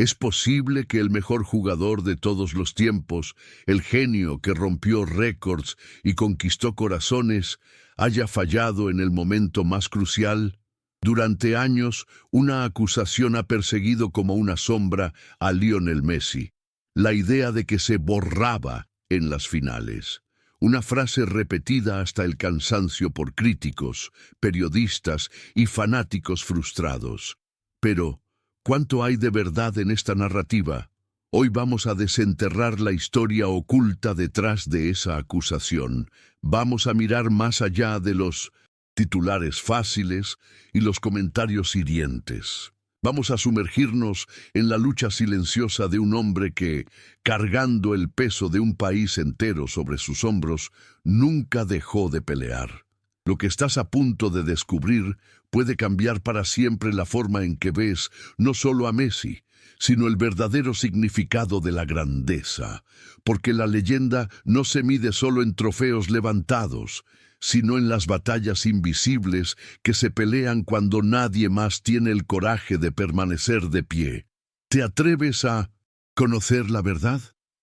¿Es posible que el mejor jugador de todos los tiempos, el genio que rompió récords y conquistó corazones, haya fallado en el momento más crucial? Durante años, una acusación ha perseguido como una sombra a Lionel Messi: la idea de que se borraba en las finales. Una frase repetida hasta el cansancio por críticos, periodistas y fanáticos frustrados. Pero, ¿cuánto hay de verdad en esta narrativa? Hoy vamos a desenterrar la historia oculta detrás de esa acusación. Vamos a mirar más allá de los titulares fáciles y los comentarios hirientes. Vamos a sumergirnos en la lucha silenciosa de un hombre que, cargando el peso de un país entero sobre sus hombros, nunca dejó de pelear. Lo que estás a punto de descubrir puede cambiar para siempre la forma en que ves no solo a Messi, sino el verdadero significado de la grandeza, porque la leyenda no se mide solo en trofeos levantados, sino en las batallas invisibles que se pelean cuando nadie más tiene el coraje de permanecer de pie. ¿Te atreves a conocer la verdad?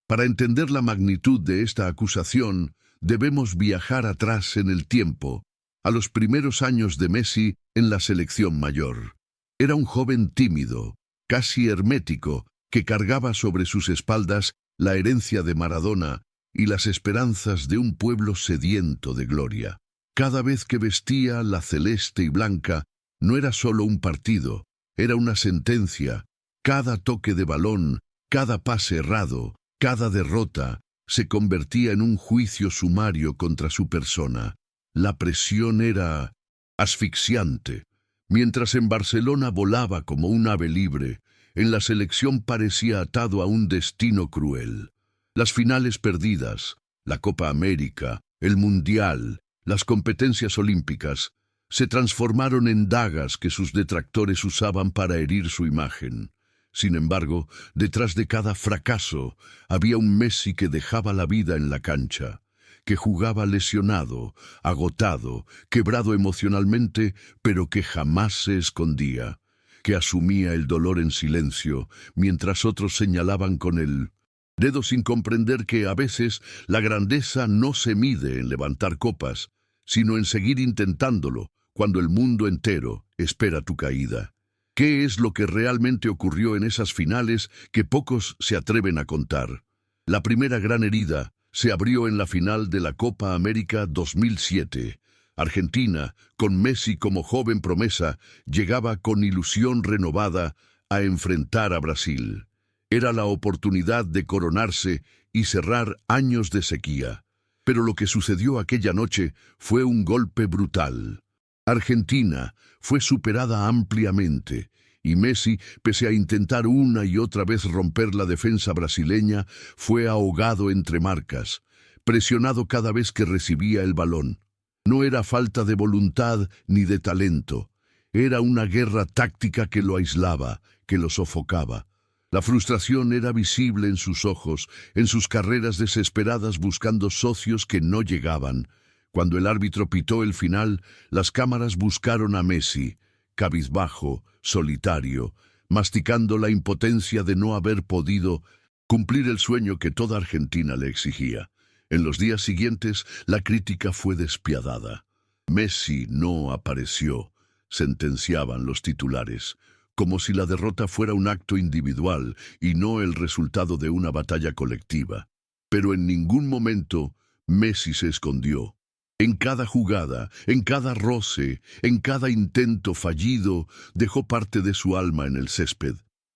Para entender la magnitud de esta acusación, debemos viajar atrás en el tiempo, a los primeros años de Messi en la selección mayor. Era un joven tímido, casi hermético, que cargaba sobre sus espaldas la herencia de Maradona y las esperanzas de un pueblo sediento de gloria. Cada vez que vestía la celeste y blanca, no era solo un partido, era una sentencia. Cada toque de balón, cada pase errado, cada derrota, se convertía en un juicio sumario contra su persona. La presión era asfixiante. Mientras en Barcelona volaba como un ave libre, en la selección parecía atado a un destino cruel. Las finales perdidas, la Copa América, el Mundial, las competencias olímpicas, se transformaron en dagas que sus detractores usaban para herir su imagen. Sin embargo, detrás de cada fracaso había un Messi que dejaba la vida en la cancha, que jugaba lesionado, agotado, quebrado emocionalmente, pero que jamás se escondía, que asumía el dolor en silencio, mientras otros señalaban con el dedo sin comprender que a veces la grandeza no se mide en levantar copas, sino en seguir intentándolo cuando el mundo entero espera tu caída. ¿Qué es lo que realmente ocurrió en esas finales que pocos se atreven a contar? La primera gran herida se abrió en la final de la Copa América 2007. Argentina, con Messi como joven promesa, llegaba con ilusión renovada a enfrentar a Brasil. Era la oportunidad de coronarse y cerrar años de sequía. Pero lo que sucedió aquella noche fue un golpe brutal. Argentina fue superada ampliamente, y Messi, pese a intentar una y otra vez romper la defensa brasileña, fue ahogado entre marcas, presionado cada vez que recibía el balón. No era falta de voluntad ni de talento, era una guerra táctica que lo aislaba, que lo sofocaba. La frustración era visible en sus ojos, en sus carreras desesperadas buscando socios que no llegaban. Cuando el árbitro pitó el final, las cámaras buscaron a Messi, cabizbajo, solitario, masticando la impotencia de no haber podido cumplir el sueño que toda Argentina le exigía. En los días siguientes, la crítica fue despiadada. Messi no apareció, sentenciaban los titulares, como si la derrota fuera un acto individual y no el resultado de una batalla colectiva. Pero en ningún momento Messi se escondió. En cada jugada, en cada roce, en cada intento fallido, dejó parte de su alma en el césped.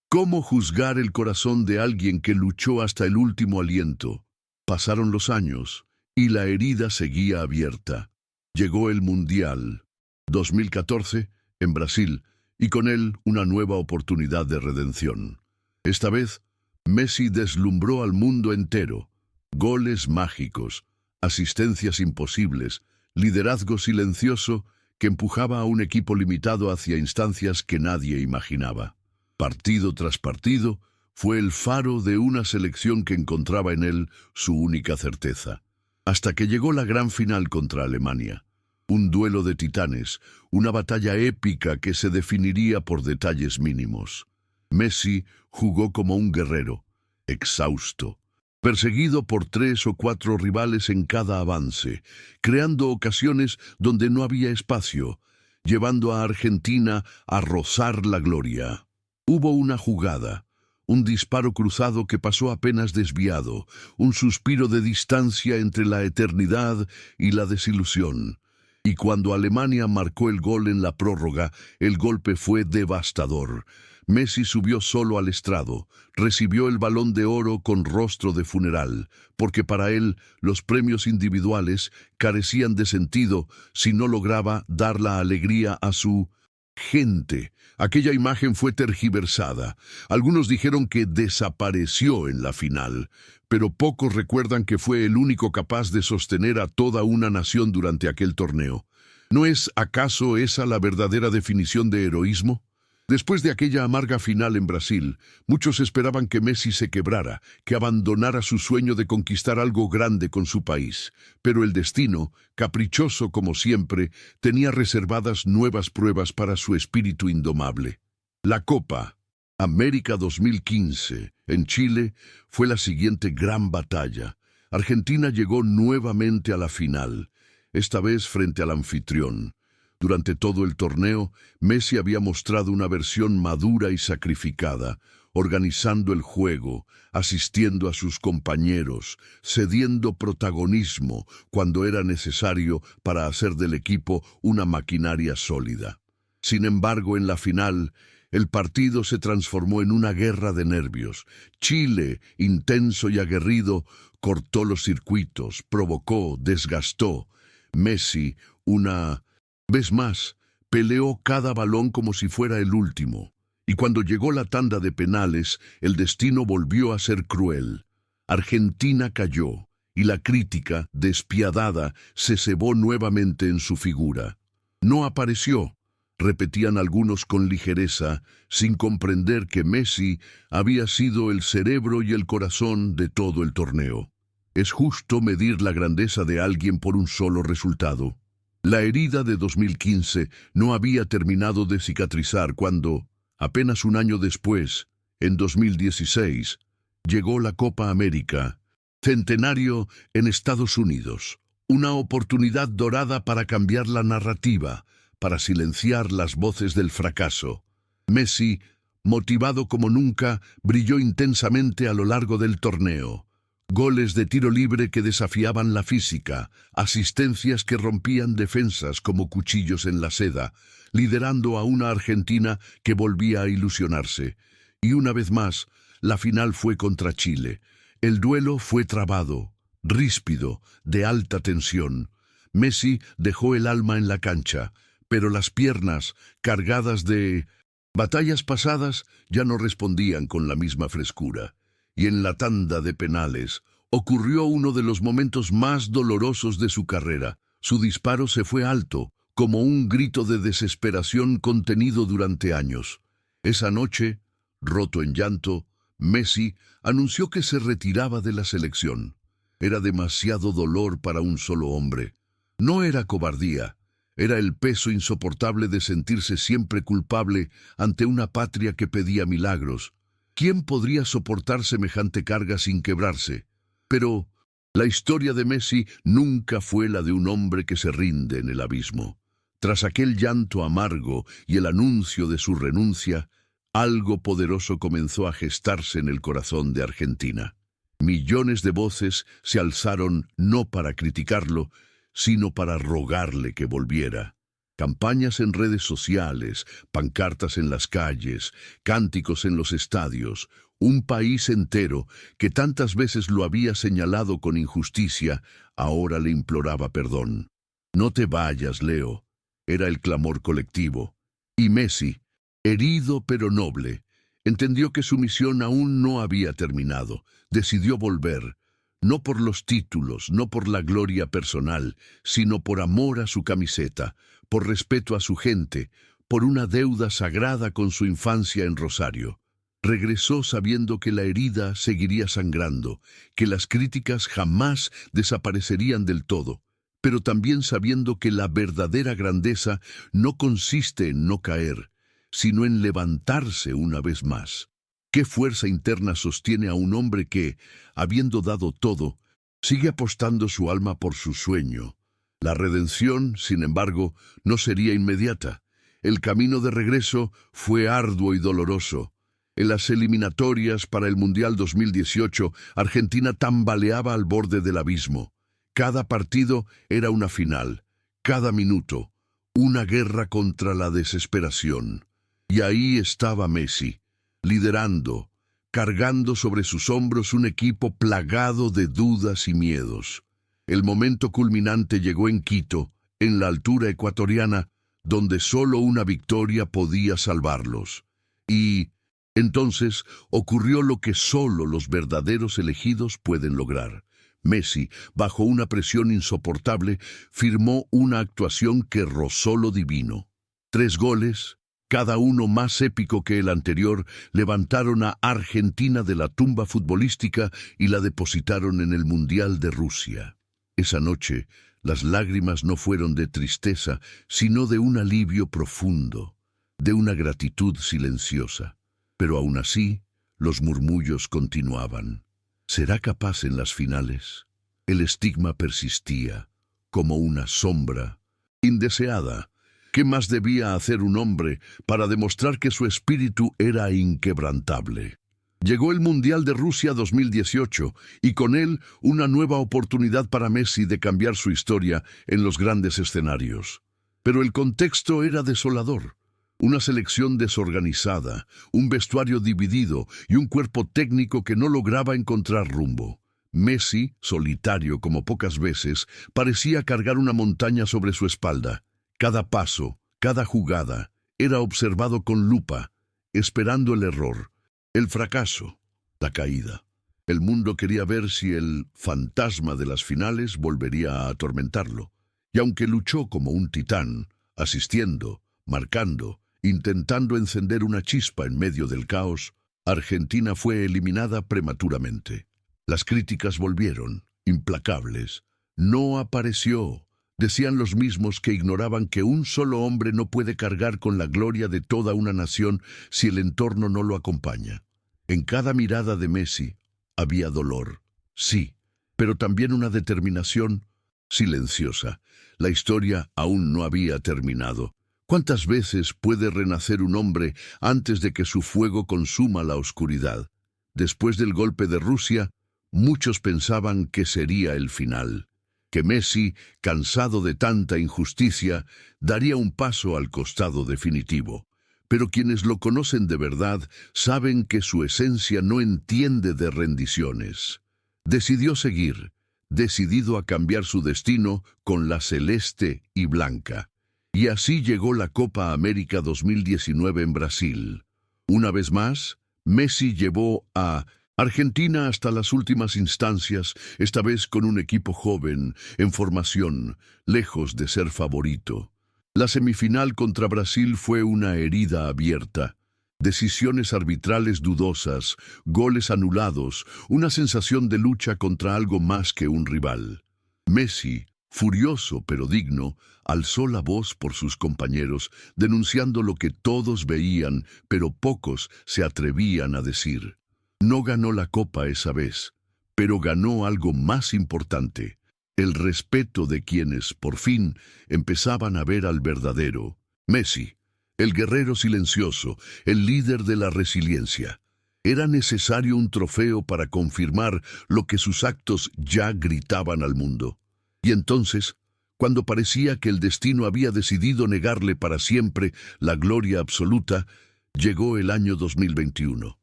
¿Cómo juzgar el corazón de alguien que luchó hasta el último aliento? Pasaron los años y la herida seguía abierta. Llegó el Mundial 2014 en Brasil, y con él una nueva oportunidad de redención. Esta vez, Messi deslumbró al mundo entero. Goles mágicos, asistencias imposibles, liderazgo silencioso que empujaba a un equipo limitado hacia instancias que nadie imaginaba. Partido tras partido, fue el faro de una selección que encontraba en él su única certeza. Hasta que llegó la gran final contra Alemania. Un duelo de titanes, una batalla épica que se definiría por detalles mínimos. Messi jugó como un guerrero, exhausto, perseguido por 3 o 4 rivales en cada avance, creando ocasiones donde no había espacio, llevando a Argentina a rozar la gloria. Hubo una jugada, un disparo cruzado que pasó apenas desviado, un suspiro de distancia entre la eternidad y la desilusión. Y cuando Alemania marcó el gol en la prórroga, el golpe fue devastador. Messi subió solo al estrado, recibió el Balón de Oro con rostro de funeral, porque para él los premios individuales carecían de sentido si no lograba dar la alegría a su gente. Aquella imagen fue tergiversada. Algunos dijeron que desapareció en la final, pero pocos recuerdan que fue el único capaz de sostener a toda una nación durante aquel torneo. ¿No es acaso esa la verdadera definición de heroísmo? Después de aquella amarga final en Brasil, muchos esperaban que Messi se quebrara, que abandonara su sueño de conquistar algo grande con su país. Pero el destino, caprichoso como siempre, tenía reservadas nuevas pruebas para su espíritu indomable. La Copa América 2015, en Chile, fue la siguiente gran batalla. Argentina llegó nuevamente a la final, esta vez frente al anfitrión. Durante todo el torneo, Messi había mostrado una versión madura y sacrificada, organizando el juego, asistiendo a sus compañeros, cediendo protagonismo cuando era necesario para hacer del equipo una maquinaria sólida. Sin embargo, en la final, el partido se transformó en una guerra de nervios. Chile, intenso y aguerrido, cortó los circuitos, provocó, desgastó. Messi, una vez más, peleó cada balón como si fuera el último. Y cuando llegó la tanda de penales, el destino volvió a ser cruel. Argentina cayó, y la crítica, despiadada, se cebó nuevamente en su figura. No apareció, repetían algunos con ligereza, sin comprender que Messi había sido el cerebro y el corazón de todo el torneo. Es justo medir la grandeza de alguien por un solo resultado. La herida de 2015 no había terminado de cicatrizar cuando, apenas un año después, en 2016, llegó la Copa América, centenario en Estados Unidos, una oportunidad dorada para cambiar la narrativa, para silenciar las voces del fracaso. Messi, motivado como nunca, brilló intensamente a lo largo del torneo. Goles de tiro libre que desafiaban la física, asistencias que rompían defensas como cuchillos en la seda, liderando a una Argentina que volvía a ilusionarse. Y una vez más, la final fue contra Chile. El duelo fue trabado, ríspido, de alta tensión. Messi dejó el alma en la cancha, pero las piernas, cargadas de batallas pasadas, ya no respondían con la misma frescura. Y en la tanda de penales ocurrió uno de los momentos más dolorosos de su carrera. Su disparo se fue alto, como un grito de desesperación contenido durante años. Esa noche, roto en llanto, Messi anunció que se retiraba de la selección. Era demasiado dolor para un solo hombre. No era cobardía, era el peso insoportable de sentirse siempre culpable ante una patria que pedía milagros. ¿Quién podría soportar semejante carga sin quebrarse? Pero la historia de Messi nunca fue la de un hombre que se rinde en el abismo. Tras aquel llanto amargo y el anuncio de su renuncia, algo poderoso comenzó a gestarse en el corazón de Argentina. Millones de voces se alzaron no para criticarlo, sino para rogarle que volviera. Campañas en redes sociales, pancartas en las calles, cánticos en los estadios, un país entero que tantas veces lo había señalado con injusticia, ahora le imploraba perdón. «No te vayas, Leo», era el clamor colectivo. Y Messi, herido pero noble, entendió que su misión aún no había terminado. Decidió volver, no por los títulos, no por la gloria personal, sino por amor a su camiseta, por respeto a su gente, por una deuda sagrada con su infancia en Rosario. Regresó sabiendo que la herida seguiría sangrando, que las críticas jamás desaparecerían del todo, pero también sabiendo que la verdadera grandeza no consiste en no caer, sino en levantarse una vez más. ¿Qué fuerza interna sostiene a un hombre que, habiendo dado todo, sigue apostando su alma por su sueño? La redención, sin embargo, no sería inmediata. El camino de regreso fue arduo y doloroso. En las eliminatorias para el Mundial 2018, Argentina tambaleaba al borde del abismo. Cada partido era una final, cada minuto, una guerra contra la desesperación. Y ahí estaba Messi, liderando, cargando sobre sus hombros un equipo plagado de dudas y miedos. El momento culminante llegó en Quito, en la altura ecuatoriana, donde solo una victoria podía salvarlos. Y entonces ocurrió lo que solo los verdaderos elegidos pueden lograr. Messi, bajo una presión insoportable, firmó una actuación que rozó lo divino. 3 goles, cada uno más épico que el anterior, levantaron a Argentina de la tumba futbolística y la depositaron en el Mundial de Rusia. Esa noche, las lágrimas no fueron de tristeza, sino de un alivio profundo, de una gratitud silenciosa. Pero aún así, los murmullos continuaban. ¿Será capaz en las finales? El estigma persistía, como una sombra indeseada. ¿Qué más debía hacer un hombre para demostrar que su espíritu era inquebrantable? Llegó el Mundial de Rusia 2018 y con él una nueva oportunidad para Messi de cambiar su historia en los grandes escenarios. Pero el contexto era desolador. Una selección desorganizada, un vestuario dividido y un cuerpo técnico que no lograba encontrar rumbo. Messi, solitario como pocas veces, parecía cargar una montaña sobre su espalda. Cada paso, cada jugada, era observado con lupa, esperando el error, el fracaso, la caída. El mundo quería ver si el fantasma de las finales volvería a atormentarlo. Y aunque luchó como un titán, asistiendo, marcando, intentando encender una chispa en medio del caos, Argentina fue eliminada prematuramente. Las críticas volvieron, implacables. No apareció. Decían los mismos que ignoraban que un solo hombre no puede cargar con la gloria de toda una nación si el entorno no lo acompaña. En cada mirada de Messi había dolor, sí, pero también una determinación silenciosa. La historia aún no había terminado. ¿Cuántas veces puede renacer un hombre antes de que su fuego consuma la oscuridad? Después del golpe de Rusia, muchos pensaban que sería el final, que Messi, cansado de tanta injusticia, daría un paso al costado definitivo. Pero quienes lo conocen de verdad saben que su esencia no entiende de rendiciones. Decidió seguir, decidido a cambiar su destino con la celeste y blanca. Y así llegó la Copa América 2019 en Brasil. Una vez más, Messi llevó a Argentina hasta las últimas instancias, esta vez con un equipo joven, en formación, lejos de ser favorito. La semifinal contra Brasil fue una herida abierta. Decisiones arbitrales dudosas, goles anulados, una sensación de lucha contra algo más que un rival. Messi, furioso pero digno, alzó la voz por sus compañeros, denunciando lo que todos veían, pero pocos se atrevían a decir. No ganó la Copa esa vez, pero ganó algo más importante, el respeto de quienes, por fin, empezaban a ver al verdadero Messi, el guerrero silencioso, el líder de la resiliencia. Era necesario un trofeo para confirmar lo que sus actos ya gritaban al mundo. Y entonces, cuando parecía que el destino había decidido negarle para siempre la gloria absoluta, llegó el año 2021.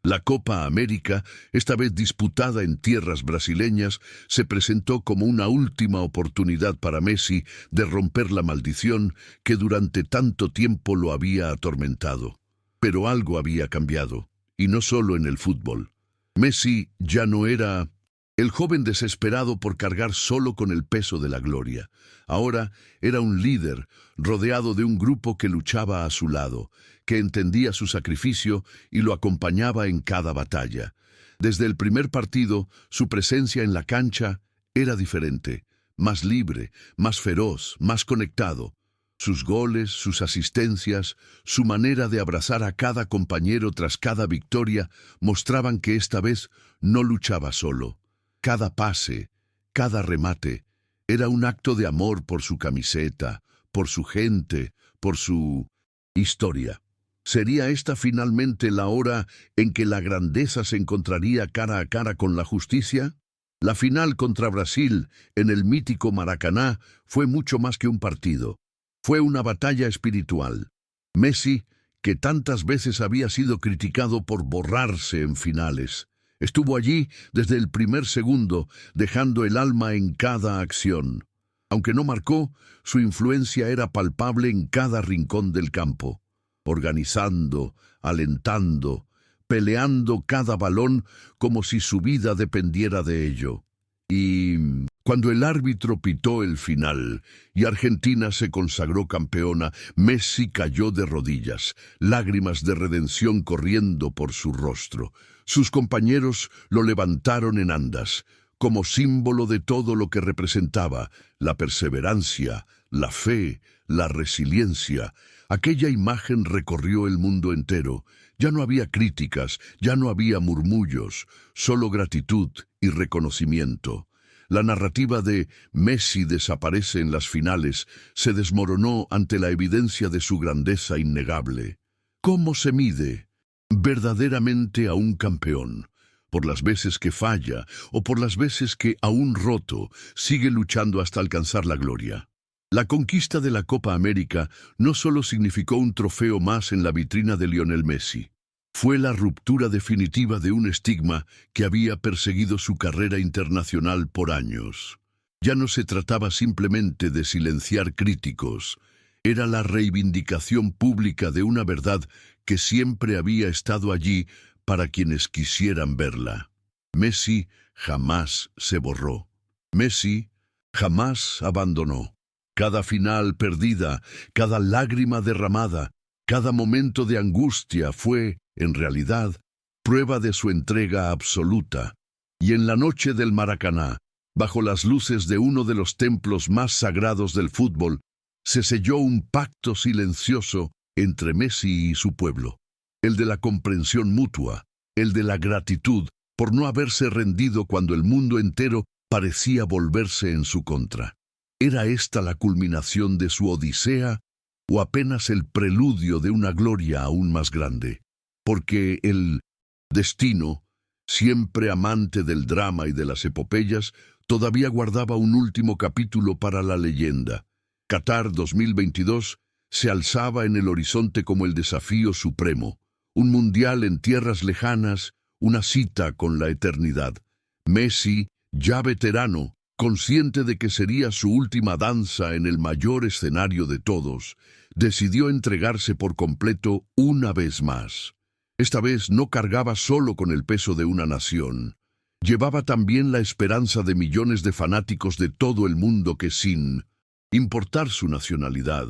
La Copa América, esta vez disputada en tierras brasileñas, se presentó como una última oportunidad para Messi de romper la maldición que durante tanto tiempo lo había atormentado. Pero algo había cambiado, y no solo en el fútbol. Messi ya no era el joven desesperado por cargar solo con el peso de la gloria. Ahora era un líder, rodeado de un grupo que luchaba a su lado, que entendía su sacrificio y lo acompañaba en cada batalla. Desde el primer partido, su presencia en la cancha era diferente, más libre, más feroz, más conectado. Sus goles, sus asistencias, su manera de abrazar a cada compañero tras cada victoria mostraban que esta vez no luchaba solo. Cada pase, cada remate, era un acto de amor por su camiseta, por su gente, por su historia. ¿Sería esta finalmente la hora en que la grandeza se encontraría cara a cara con la justicia? La final contra Brasil, en el mítico Maracaná, fue mucho más que un partido. Fue una batalla espiritual. Messi, que tantas veces había sido criticado por borrarse en finales, estuvo allí desde el primer segundo, dejando el alma en cada acción. Aunque no marcó, su influencia era palpable en cada rincón del campo, organizando, alentando, peleando cada balón como si su vida dependiera de ello. Y cuando el árbitro pitó el final y Argentina se consagró campeona, Messi cayó de rodillas, lágrimas de redención corriendo por su rostro. Sus compañeros lo levantaron en andas, como símbolo de todo lo que representaba, la perseverancia, la fe, la resiliencia. Aquella imagen recorrió el mundo entero. Ya no había críticas, ya no había murmullos, solo gratitud y reconocimiento. La narrativa de Messi desaparece en las finales se desmoronó ante la evidencia de su grandeza innegable. ¿Cómo se mide verdaderamente a un campeón? ¿Por las veces que falla o por las veces que, aún roto, sigue luchando hasta alcanzar la gloria? La conquista de la Copa América no solo significó un trofeo más en la vitrina de Lionel Messi. Fue la ruptura definitiva de un estigma que había perseguido su carrera internacional por años. Ya no se trataba simplemente de silenciar críticos, era la reivindicación pública de una verdad que siempre había estado allí para quienes quisieran verla. Messi jamás se borró. Messi jamás abandonó. Cada final perdida, cada lágrima derramada, cada momento de angustia fue, en realidad, prueba de su entrega absoluta. Y en la noche del Maracaná, bajo las luces de uno de los templos más sagrados del fútbol, se selló un pacto silencioso entre Messi y su pueblo. El de la comprensión mutua, el de la gratitud por no haberse rendido cuando el mundo entero parecía volverse en su contra. ¿Era esta la culminación de su odisea o apenas el preludio de una gloria aún más grande? Porque el destino, siempre amante del drama y de las epopeyas, todavía guardaba un último capítulo para la leyenda. Qatar 2022 se alzaba en el horizonte como el desafío supremo, un mundial en tierras lejanas, una cita con la eternidad. Messi, ya veterano, consciente de que sería su última danza en el mayor escenario de todos, decidió entregarse por completo una vez más. Esta vez no cargaba solo con el peso de una nación. Llevaba también la esperanza de millones de fanáticos de todo el mundo que, sin importar su nacionalidad,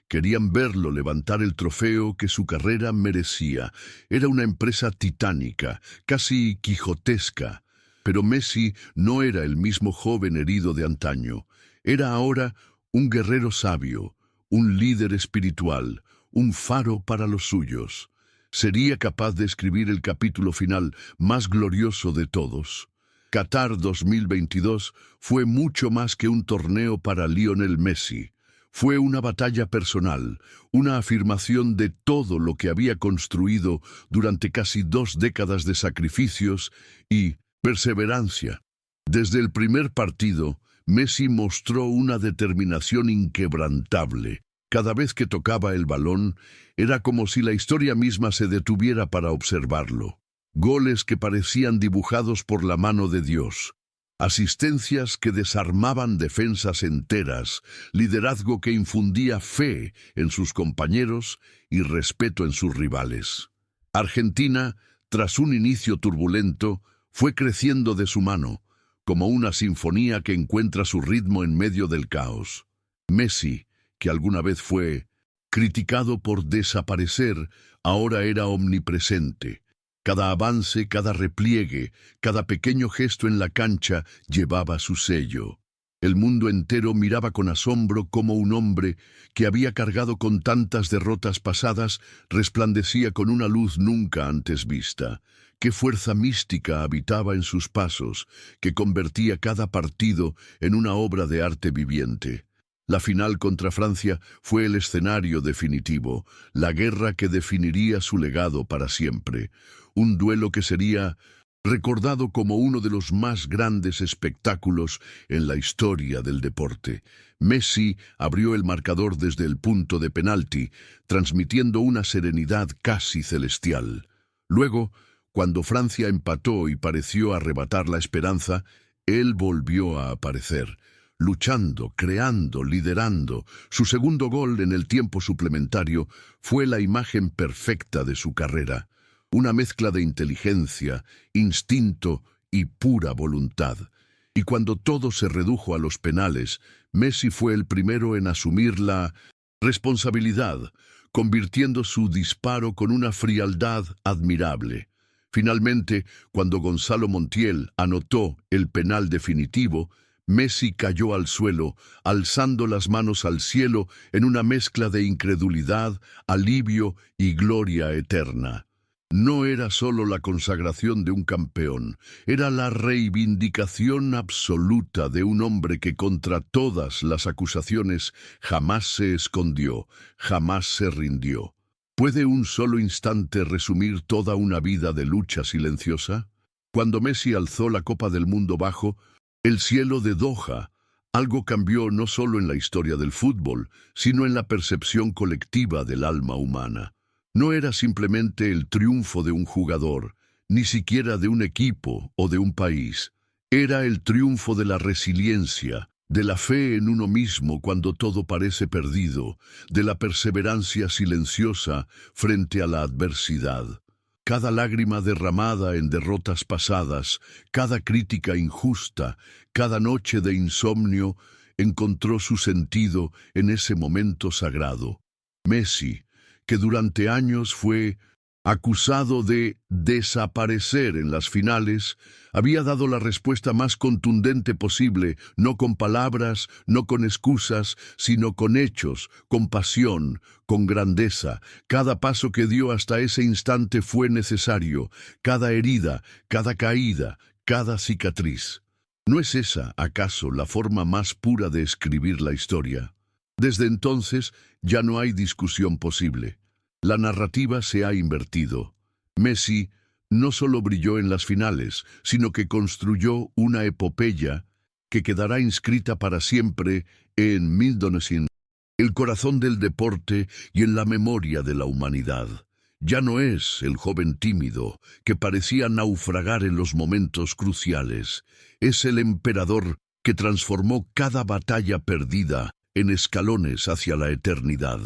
querían verlo levantar el trofeo que su carrera merecía. Era una empresa titánica, casi quijotesca. Pero Messi no era el mismo joven herido de antaño. Era ahora un guerrero sabio, un líder espiritual, un faro para los suyos. Sería capaz de escribir el capítulo final más glorioso de todos. Qatar 2022 fue mucho más que un torneo para Lionel Messi. Fue una batalla personal, una afirmación de todo lo que había construido durante casi 2 décadas de sacrificios y perseverancia. Desde el primer partido, Messi mostró una determinación inquebrantable. Cada vez que tocaba el balón, era como si la historia misma se detuviera para observarlo. Goles que parecían dibujados por la mano de Dios. Asistencias que desarmaban defensas enteras, liderazgo que infundía fe en sus compañeros y respeto en sus rivales. Argentina, tras un inicio turbulento, fue creciendo de su mano, como una sinfonía que encuentra su ritmo en medio del caos. Messi, que alguna vez fue criticado por desaparecer, ahora era omnipresente. Cada avance, cada repliegue, cada pequeño gesto en la cancha llevaba su sello. El mundo entero miraba con asombro cómo un hombre que había cargado con tantas derrotas pasadas resplandecía con una luz nunca antes vista. Qué fuerza mística habitaba en sus pasos, que convertía cada partido en una obra de arte viviente. La final contra Francia fue el escenario definitivo, la guerra que definiría su legado para siempre. Un duelo que sería recordado como uno de los más grandes espectáculos en la historia del deporte. Messi abrió el marcador desde el punto de penalti, transmitiendo una serenidad casi celestial. Luego, cuando Francia empató y pareció arrebatar la esperanza, él volvió a aparecer, luchando, creando, liderando. Su segundo gol en el tiempo suplementario fue la imagen perfecta de su carrera. Una mezcla de inteligencia, instinto y pura voluntad. Y cuando todo se redujo a los penales, Messi fue el primero en asumir la responsabilidad, convirtiendo su disparo con una frialdad admirable. Finalmente, cuando Gonzalo Montiel anotó el penal definitivo, Messi cayó al suelo, alzando las manos al cielo en una mezcla de incredulidad, alivio y gloria eterna. No era solo la consagración de un campeón, era la reivindicación absoluta de un hombre que contra todas las acusaciones jamás se escondió, jamás se rindió. ¿Puede un solo instante resumir toda una vida de lucha silenciosa? Cuando Messi alzó la Copa del Mundo bajo el cielo de Doha, algo cambió no solo en la historia del fútbol, sino en la percepción colectiva del alma humana. No era simplemente el triunfo de un jugador, ni siquiera de un equipo o de un país. Era el triunfo de la resiliencia, de la fe en uno mismo cuando todo parece perdido, de la perseverancia silenciosa frente a la adversidad. Cada lágrima derramada en derrotas pasadas, cada crítica injusta, cada noche de insomnio, encontró su sentido en ese momento sagrado. Messi, que durante años fue acusado de desaparecer en las finales, había dado la respuesta más contundente posible, no con palabras, no con excusas, sino con hechos, con pasión, con grandeza. Cada paso que dio hasta ese instante fue necesario, cada herida, cada caída, cada cicatriz. ¿No es esa, acaso, la forma más pura de escribir la historia? Desde entonces ya no hay discusión posible. La narrativa se ha invertido. Messi no solo brilló en las finales, sino que construyó una epopeya que quedará inscrita para siempre en 1900, el corazón del deporte y en la memoria de la humanidad. Ya no es el joven tímido que parecía naufragar en los momentos cruciales. Es el emperador que transformó cada batalla perdida en escalones hacia la eternidad.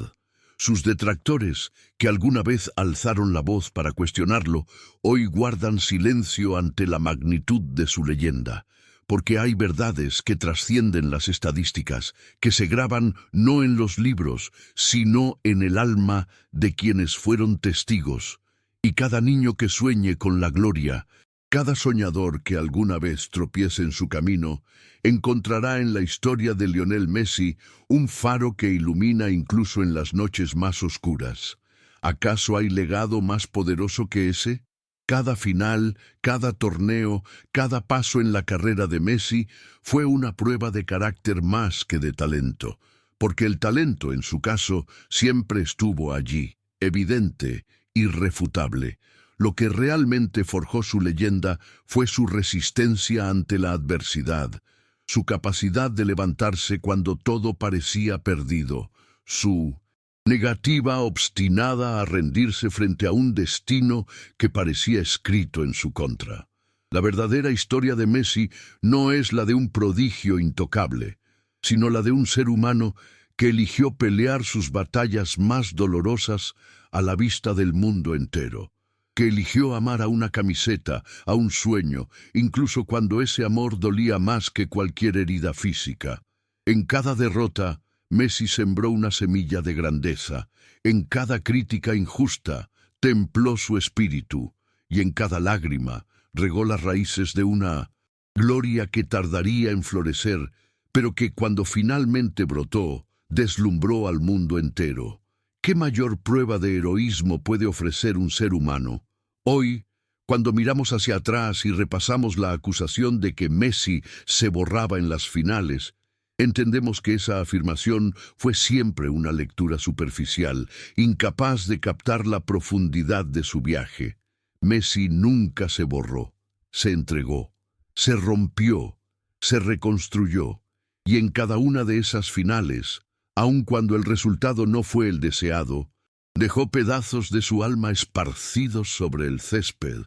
Sus detractores, que alguna vez alzaron la voz para cuestionarlo, hoy guardan silencio ante la magnitud de su leyenda, porque hay verdades que trascienden las estadísticas, que se graban no en los libros, sino en el alma de quienes fueron testigos. Y cada niño que sueñe con la gloria, cada soñador que alguna vez tropiece en su camino, encontrará en la historia de Lionel Messi un faro que ilumina incluso en las noches más oscuras. ¿Acaso hay legado más poderoso que ese? Cada final, cada torneo, cada paso en la carrera de Messi fue una prueba de carácter más que de talento, porque el talento, en su caso, siempre estuvo allí, evidente, irrefutable. Lo que realmente forjó su leyenda fue su resistencia ante la adversidad, su capacidad de levantarse cuando todo parecía perdido, su negativa obstinada a rendirse frente a un destino que parecía escrito en su contra. La verdadera historia de Messi no es la de un prodigio intocable, sino la de un ser humano que eligió pelear sus batallas más dolorosas a la vista del mundo entero, que eligió amar a una camiseta, a un sueño, incluso cuando ese amor dolía más que cualquier herida física. En cada derrota, Messi sembró una semilla de grandeza. En cada crítica injusta, templó su espíritu. Y en cada lágrima, regó las raíces de una gloria que tardaría en florecer, pero que cuando finalmente brotó, deslumbró al mundo entero. ¿Qué mayor prueba de heroísmo puede ofrecer un ser humano? Hoy, cuando miramos hacia atrás y repasamos la acusación de que Messi se borraba en las finales, entendemos que esa afirmación fue siempre una lectura superficial, incapaz de captar la profundidad de su viaje. Messi nunca se borró, se entregó, se rompió, se reconstruyó, y en cada una de esas finales, aun cuando el resultado no fue el deseado, dejó pedazos de su alma esparcidos sobre el césped.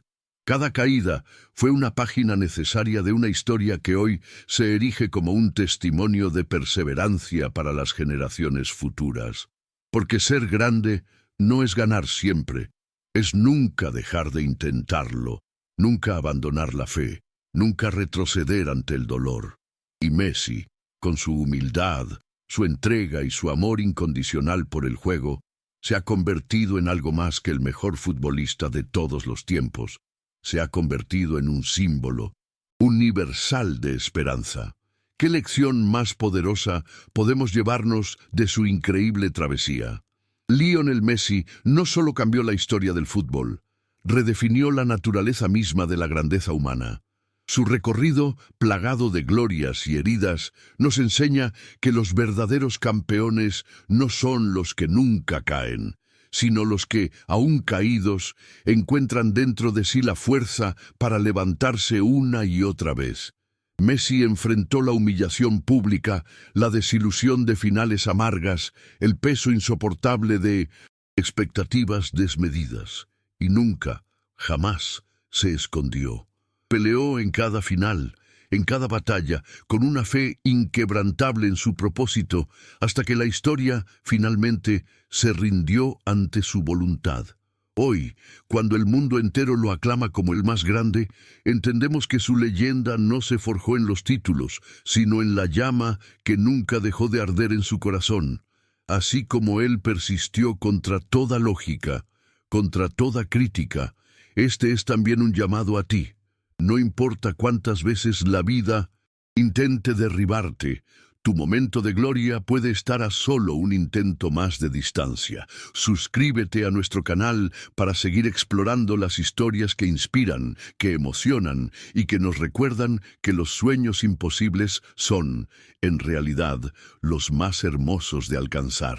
Cada caída fue una página necesaria de una historia que hoy se erige como un testimonio de perseverancia para las generaciones futuras. Porque ser grande no es ganar siempre, es nunca dejar de intentarlo, nunca abandonar la fe, nunca retroceder ante el dolor. Y Messi, con su humildad, su entrega y su amor incondicional por el juego, se ha convertido en algo más que el mejor futbolista de todos los tiempos. Se ha convertido en un símbolo universal de esperanza. ¿Qué lección más poderosa podemos llevarnos de su increíble travesía? Lionel Messi no solo cambió la historia del fútbol, redefinió la naturaleza misma de la grandeza humana. Su recorrido, plagado de glorias y heridas, nos enseña que los verdaderos campeones no son los que nunca caen, sino los que, aún caídos, encuentran dentro de sí la fuerza para levantarse una y otra vez. Messi enfrentó la humillación pública, la desilusión de finales amargas, el peso insoportable de expectativas desmedidas, y nunca, jamás, se escondió. Peleó en cada final, en cada batalla, con una fe inquebrantable en su propósito, hasta que la historia, finalmente, se rindió ante su voluntad. Hoy, cuando el mundo entero lo aclama como el más grande, entendemos que su leyenda no se forjó en los títulos, sino en la llama que nunca dejó de arder en su corazón. Así como él persistió contra toda lógica, contra toda crítica, este es también un llamado a ti. No importa cuántas veces la vida intente derribarte, tu momento de gloria puede estar a solo un intento más de distancia. Suscríbete a nuestro canal para seguir explorando las historias que inspiran, que emocionan y que nos recuerdan que los sueños imposibles son, en realidad, los más hermosos de alcanzar.